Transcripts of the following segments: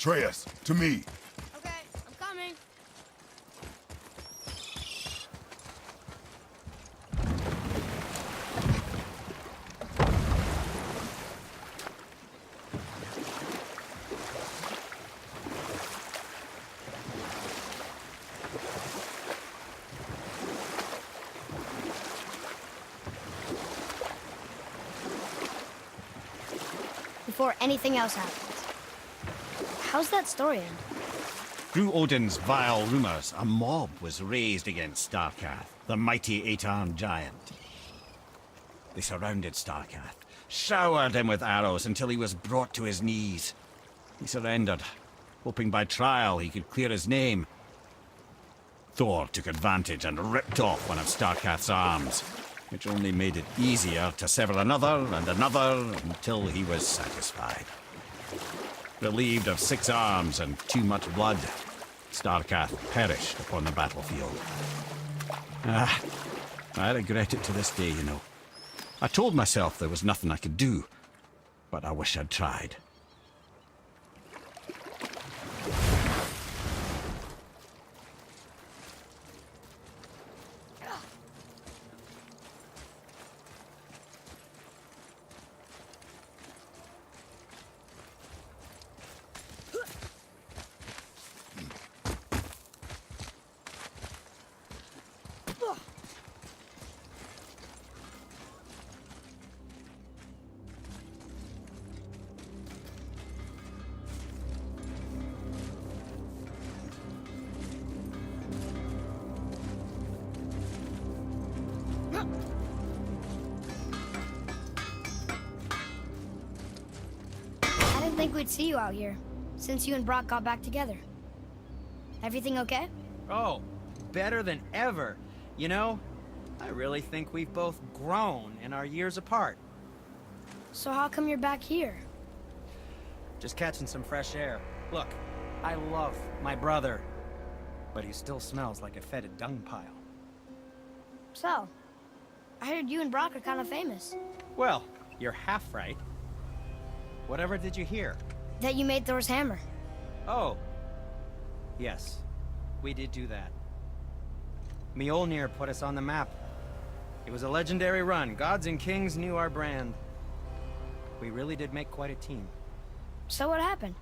Atreus, to me. Okay, I'm coming. Before anything else happens, how's that story end? Through Odin's vile rumors, a mob was raised against Starkath, the mighty eight-armed giant. They surrounded Starkath, showered him with arrows until he was brought to his knees. He surrendered, hoping by trial he could clear his name. Thor took advantage and ripped off one of Starkath's arms, which only made it easier to sever another and another until he was satisfied. Relieved of 6 arms and too much blood, Starkath perished upon the battlefield. I regret it to this day, you know. I told myself there was nothing I could do, but I wish I'd tried. I didn't think we'd see you out here, since you and Brock got back together. Everything okay? Oh, better than ever. You know, I really think we've both grown in our years apart. So how come you're back here? Just catching some fresh air. Look, I love my brother, but he still smells like a fetid dung pile. So, I heard you and Brock are kind of famous. Well, you're half right. Whatever did you hear? That you made Thor's hammer. Oh. Yes, we did do that. Mjolnir put us on the map. It was a legendary run. Gods and kings knew our brand. We really did make quite a team. So what happened?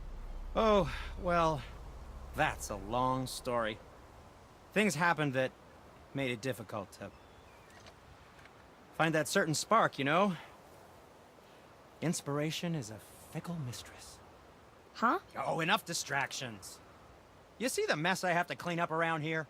Oh, well, that's a long story. Things happened that made it difficult to find that certain spark, you know? Inspiration is a fickle mistress. Huh? Oh, enough distractions. You see the mess I have to clean up around here?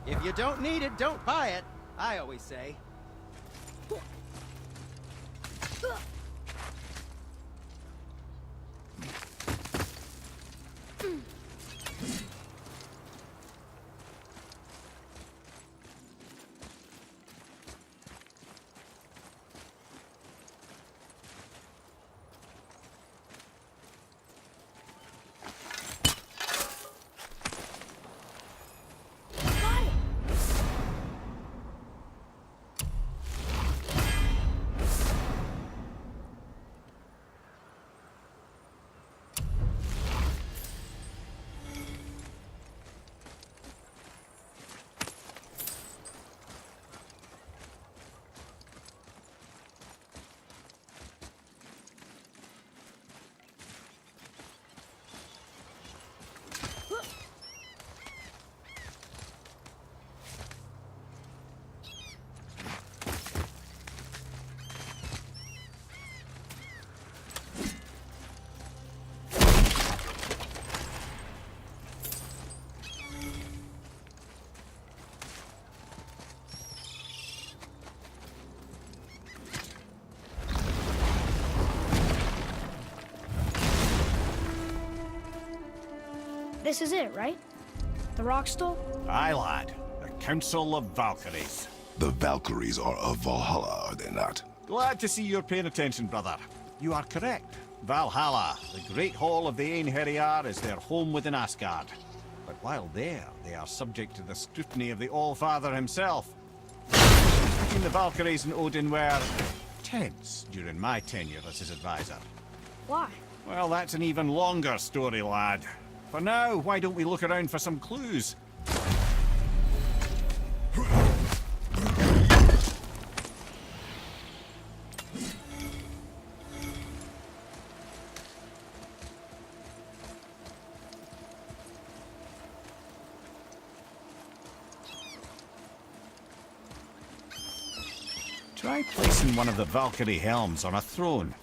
If you don't need it, don't buy it, I always say. This is it, right? The rock stool? Aye, lad. The Council of Valkyries. The Valkyries are of Valhalla, are they not? Glad to see you're paying attention, brother. You are correct. Valhalla, the great hall of the Einherjar, is their home within Asgard. But while there, they are subject to the scrutiny of the All-Father himself. Between the Valkyries and Odin were tense during my tenure as his advisor. Why? Well, that's an even longer story, lad. For now, why don't we look around for some clues? Try placing one of the Valkyrie helms on a throne.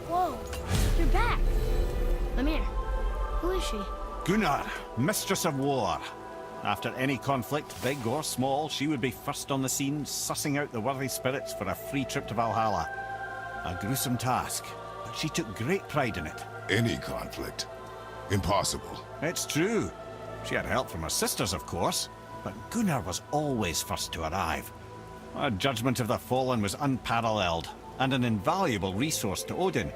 Whoa, you're back. Lemire, who is she? Gunnar, Mistress of War. After any conflict, big or small, she would be first on the scene, sussing out the worthy spirits for a free trip to Valhalla. A gruesome task, but she took great pride in it. Any conflict? Impossible. It's true. She had help from her sisters, of course, but Gunnar was always first to arrive. Her judgment of the fallen was unparalleled, and an invaluable resource to Odin.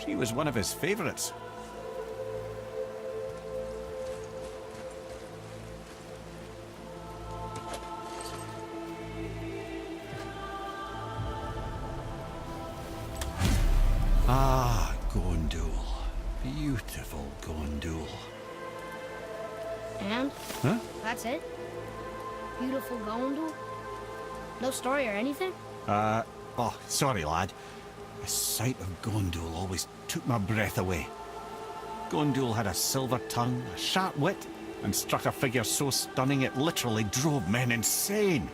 She was one of his favorites. Ah, Gondul. Beautiful Gondul. And? Huh? That's it? Beautiful Gondul? No story or anything? Oh, sorry, lad. The sight of Gondul always took my breath away. Gondul had a silver tongue, a sharp wit, and struck a figure so stunning it literally drove men insane.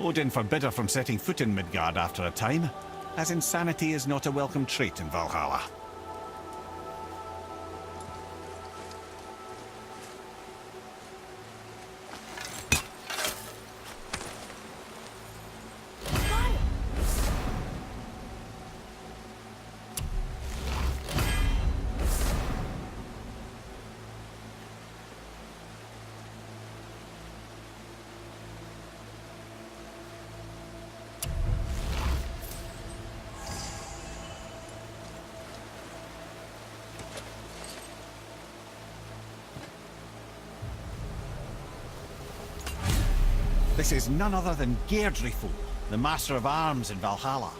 Odin forbid her from setting foot in Midgard after a time, as insanity is not a welcome trait in Valhalla. This is none other than Geirdriful, the Master of Arms in Valhalla,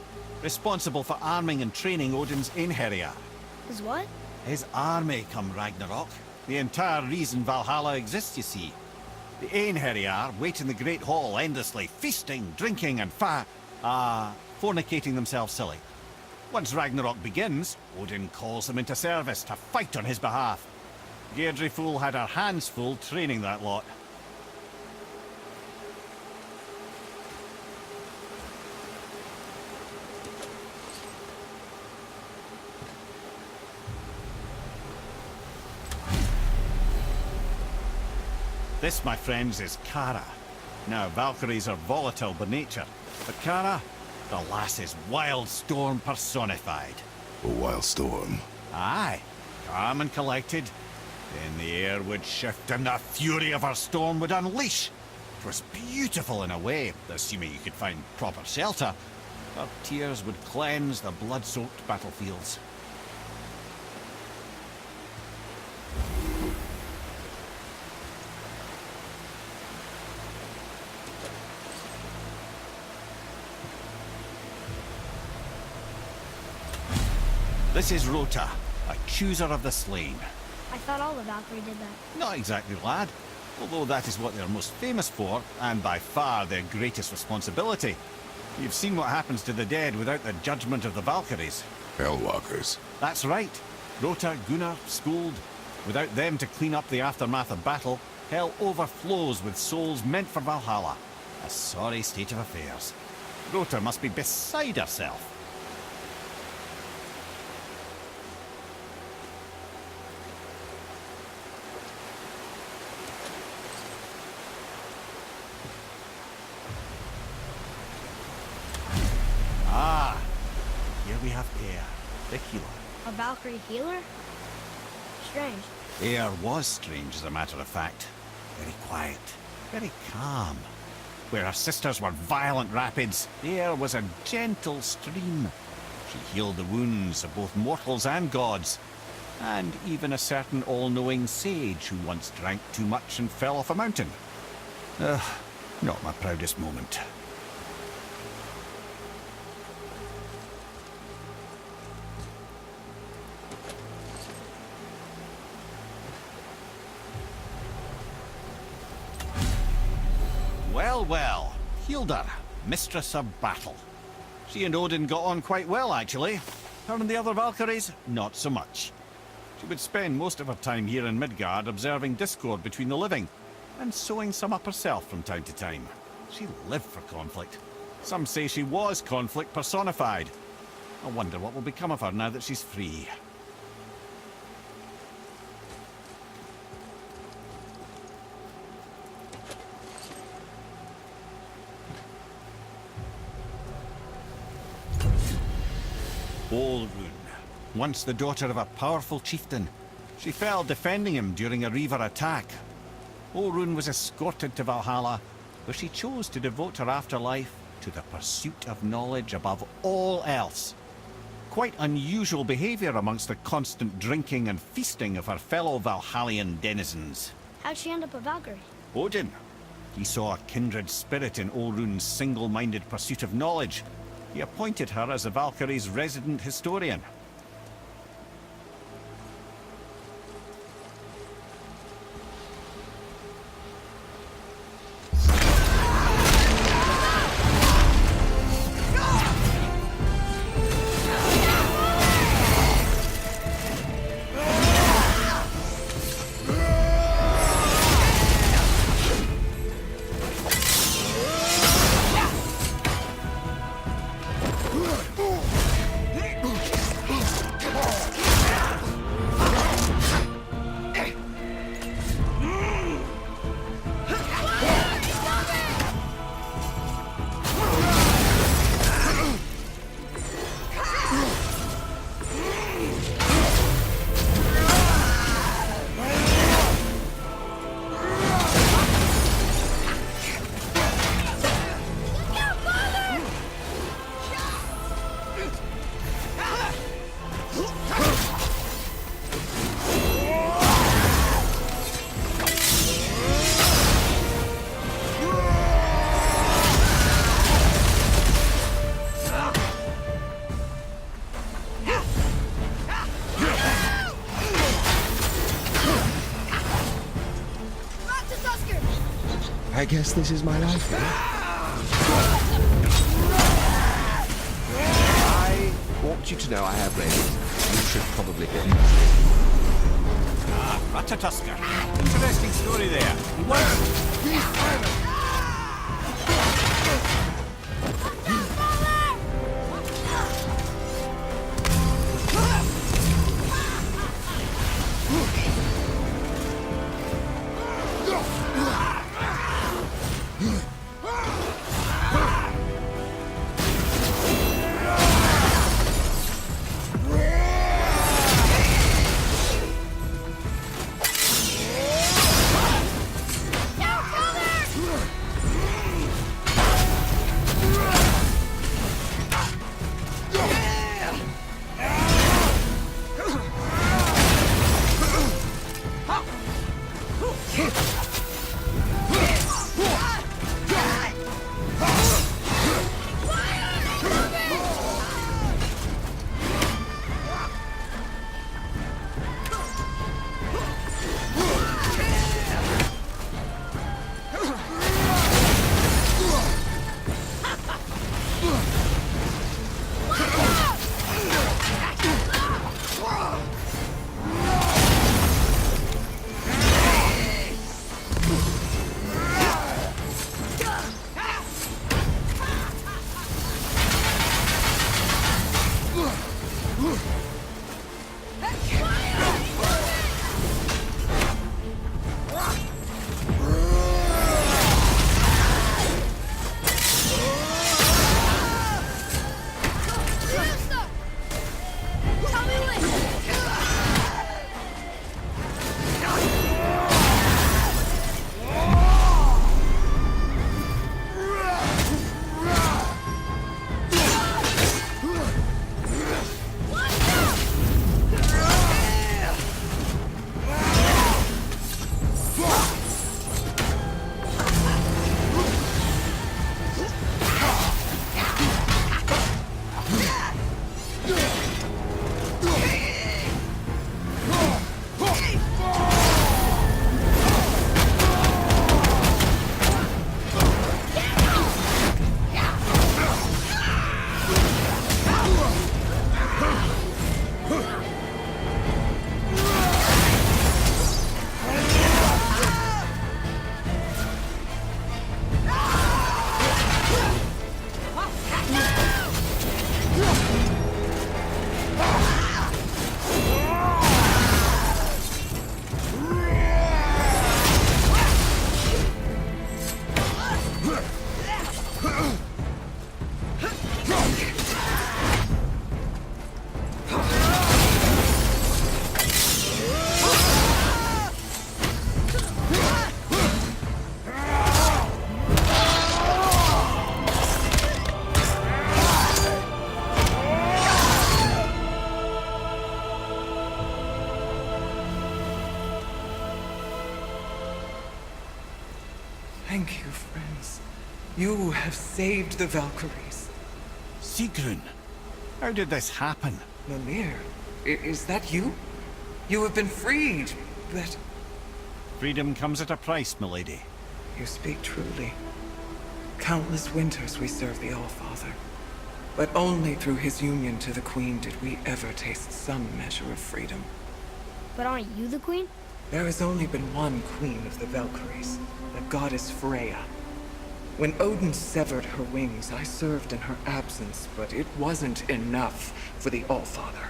responsible for arming and training Odin's Einherjar. Is what? His army come Ragnarok. The entire reason Valhalla exists, you see. The Einherjar wait in the Great Hall endlessly, feasting, drinking, and fornicating themselves silly. Once Ragnarok begins, Odin calls them into service to fight on his behalf. Geirdriful had her hands full training that lot. This, my friends, is Kara. Now, Valkyries are volatile by nature, but Kara, the lass is wild storm personified. A wild storm. Aye, calm and collected. Then the air would shift and the fury of her storm would unleash. It was beautiful in a way, assuming you could find proper shelter. Her tears would cleanse the blood-soaked battlefields. This is Rota, a chooser of the slain. I thought all the Valkyrie did that. Not exactly, lad. Although that is what they're most famous for, and by far their greatest responsibility. You've seen what happens to the dead without the judgment of the Valkyries. Hellwalkers. That's right. Rota, Gunnar, Skuld. Without them to clean up the aftermath of battle, hell overflows with souls meant for Valhalla. A sorry state of affairs. Rota must be beside herself. have Air, the healer. A Valkyrie healer? Strange. Air was strange, as a matter of fact. Very quiet, very calm. Where her sisters were violent rapids, Air was a gentle stream. She healed the wounds of both mortals and gods, and even a certain all-knowing sage who once drank too much and fell off a mountain. Not my proudest moment. Well, well. Hilda, mistress of battle. She and Odin got on quite well, actually. Her and the other Valkyries, not so much. She would spend most of her time here in Midgard observing discord between the living, and sewing some up herself from time to time. She lived for conflict. Some say she was conflict personified. I wonder what will become of her now that she's free. Olrun, once the daughter of a powerful chieftain. She fell defending him during a Reaver attack. Olrun was escorted to Valhalla, where she chose to devote her afterlife to the pursuit of knowledge above all else. Quite unusual behavior amongst the constant drinking and feasting of her fellow Valhallian denizens. How'd she end up a Valkyrie? Odin. He saw a kindred spirit in Olrun's single-minded pursuit of knowledge. He appointed her as the Valkyrie's resident historian. I guess this is my life here. I want you to know I have read it. You should probably get it. Ratatoskr. Interesting story there. You have saved the Valkyries. Sigrun, how did this happen? Mimir, is that you? You have been freed, but... Freedom comes at a price, milady. You speak truly. Countless winters we served the All-Father. But only through his union to the Queen did we ever taste some measure of freedom. But aren't you the queen? There has only been one Queen of the Valkyries, the goddess Freya. When Odin severed her wings, I served in her absence, but it wasn't enough for the All-Father.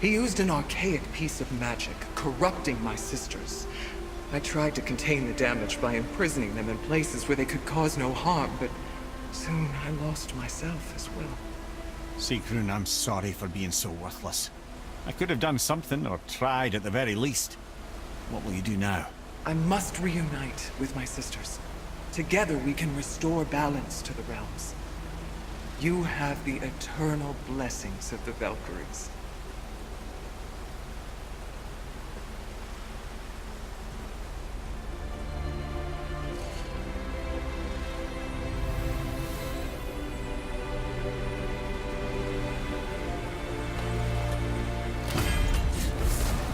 He used an archaic piece of magic, corrupting my sisters. I tried to contain the damage by imprisoning them in places where they could cause no harm, but soon I lost myself as well. Sigrun, I'm sorry for being so worthless. I could have done something, or tried at the very least. What will you do now? I must reunite with my sisters. Together we can restore balance to the realms. You have the eternal blessings of the Valkyries.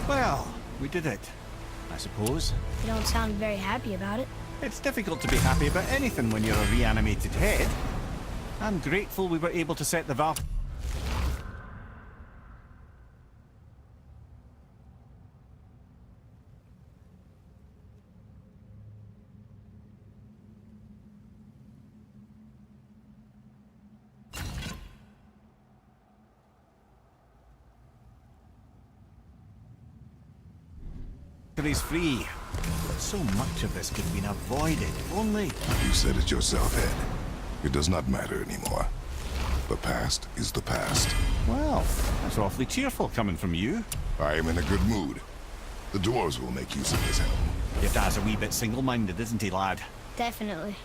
Well, we did it, I suppose. You don't sound very happy about it. It's difficult to be happy about anything when you're a reanimated head. I'm grateful we were able to set the Valkyries free. But so much of this could have been avoided, if only... You said it yourself, Ed. It does not matter anymore. The past is the past. Well, that's awfully cheerful coming from you. I am in a good mood. The dwarves will make use of this helm. Your dad's a wee bit single-minded, isn't he, lad? Definitely.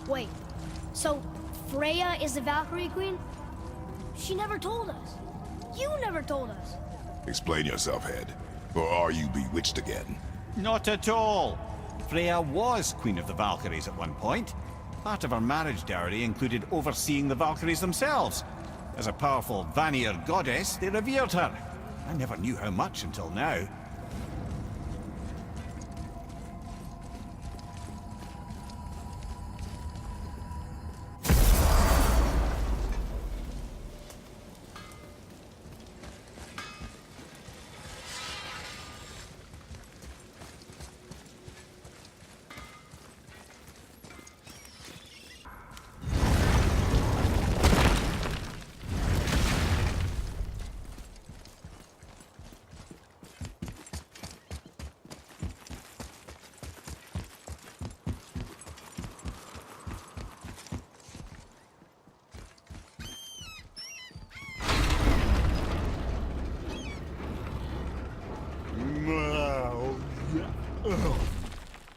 Wait, so Freya is the Valkyrie Queen? She never told us. You never told us. Explain yourself, Ed. Or are you bewitched again? Not at all. Freya was Queen of the Valkyries at one point. Part of her marriage dowry included overseeing the Valkyries themselves. As a powerful Vanir goddess, they revered her. I never knew how much until now.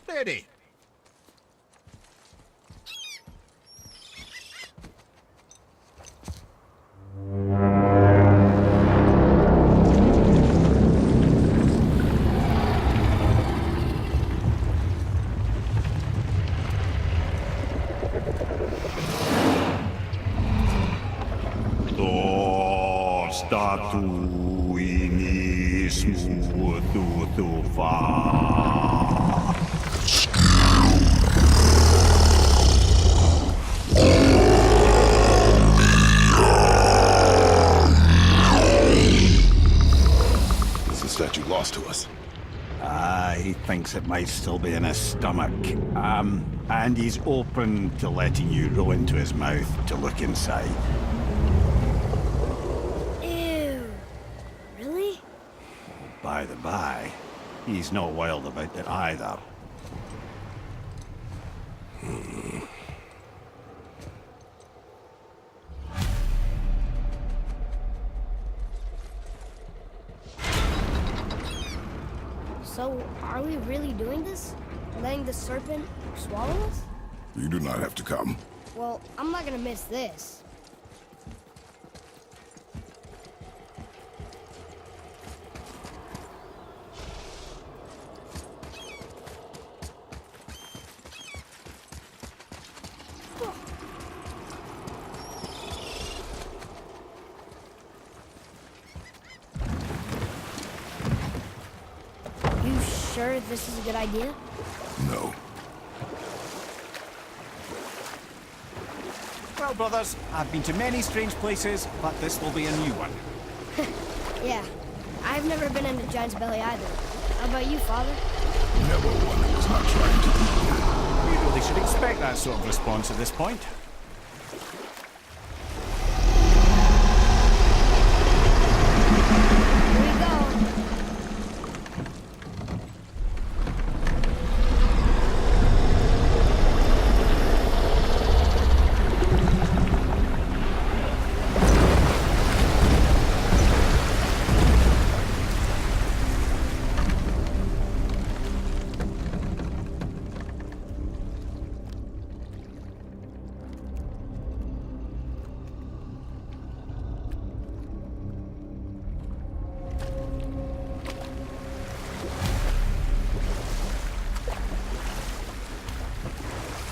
Ready. Statuia. smooth through far. Is the statue lost to us? He thinks it might still be in his stomach. And he's open to letting you roll into his mouth to look inside. Ew. Really? By the by, he's not wild about it either. So, are we really doing this? Letting the serpent swallow us? You do not have to come. Well, I'm not gonna miss this. You sure this is a good idea? No. Well, brothers, I've been to many strange places, but this will be a new one. Yeah. I've never been in a giant's belly either. How about you, Father? Never one who was not trying to be. You really should expect that sort of response at this point. Here we go.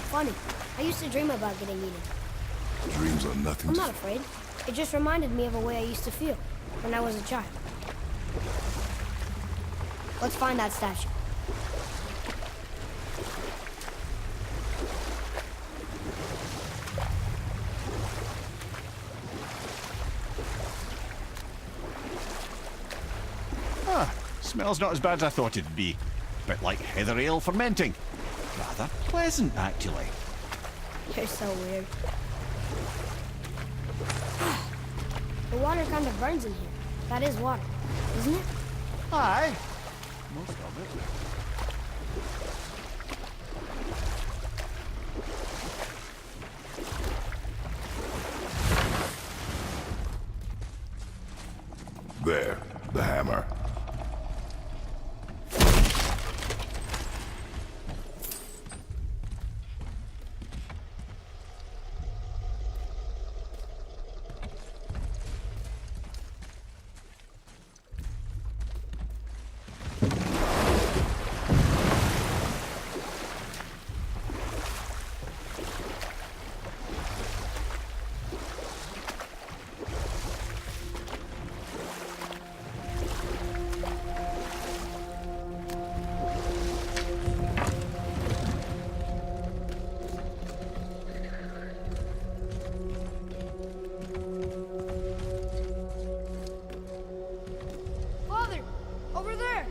Funny. I used to dream about getting eaten. Dreams are nothing I'm to... not afraid. It just reminded me of a way I used to feel when I was a child. Let's find that statue. Smells not as bad as I thought it'd be. Bit like heather ale fermenting. Rather pleasant, actually. You're so weird. The water kind of burns in here. That is water, isn't it? Aye. Most of it. There, the hammer. Father, over there.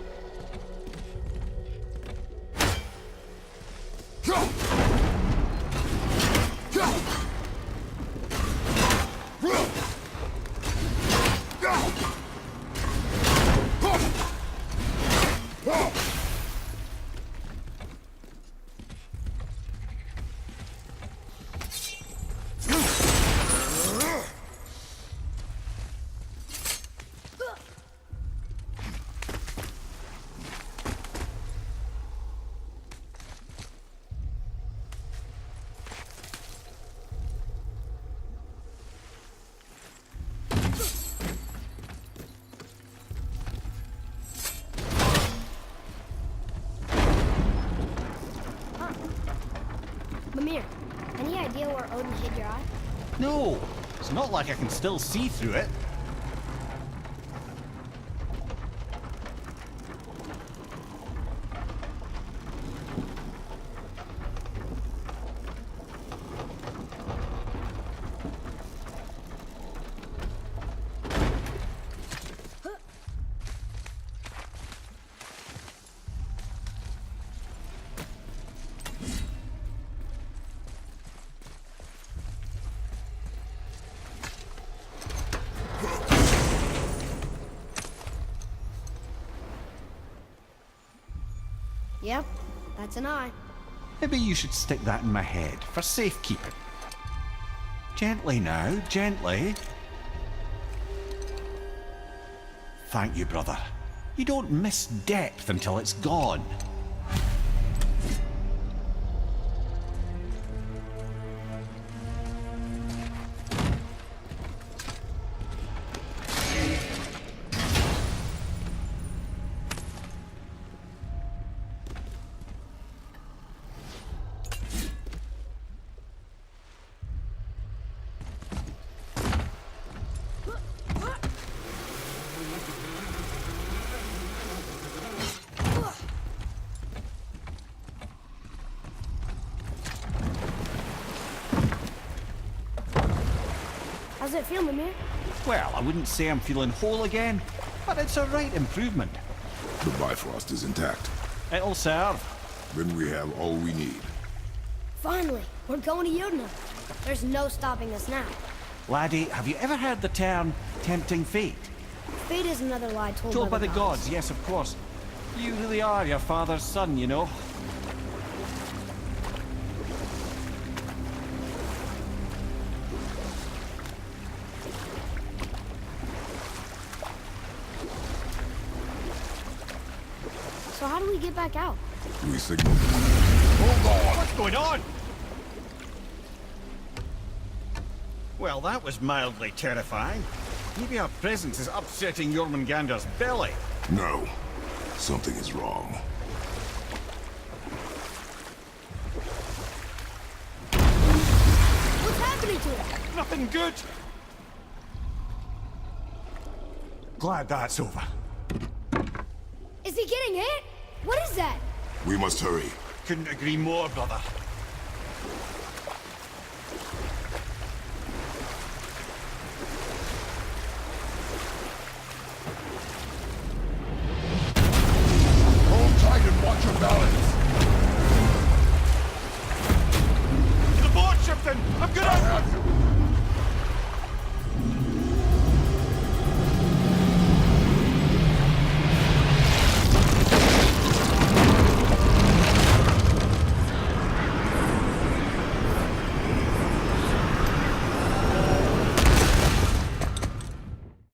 Mimir, any idea where Odin hid your eye? No, it's not like I can still see through it. Yep, that's an eye. Maybe you should stick that in my head for safekeeping. Gently now, gently. Thank you, brother. You don't miss depth until it's gone. How's it feel, Mimir? Well, I wouldn't say I'm feeling whole again, but it's a right improvement. The Bifrost is intact. It'll serve. Then we have all we need. Finally, we're going to Yudna. There's no stopping us now. Laddie, have you ever heard the term tempting fate? Fate is another lie told Told by the gods, yes, of course. You really are your father's son, you know. So how do we get back out? We signal. Hold on! What's going on? Well, that was mildly terrifying. Maybe our presence is upsetting Jormungandr's belly. No. Something is wrong. What's happening to him? Nothing good. Glad that's over. Is he getting hit? What is that? We must hurry. Couldn't agree more, brother. Hold tight and watch your balance. To the board, Shipton! I'm gonna...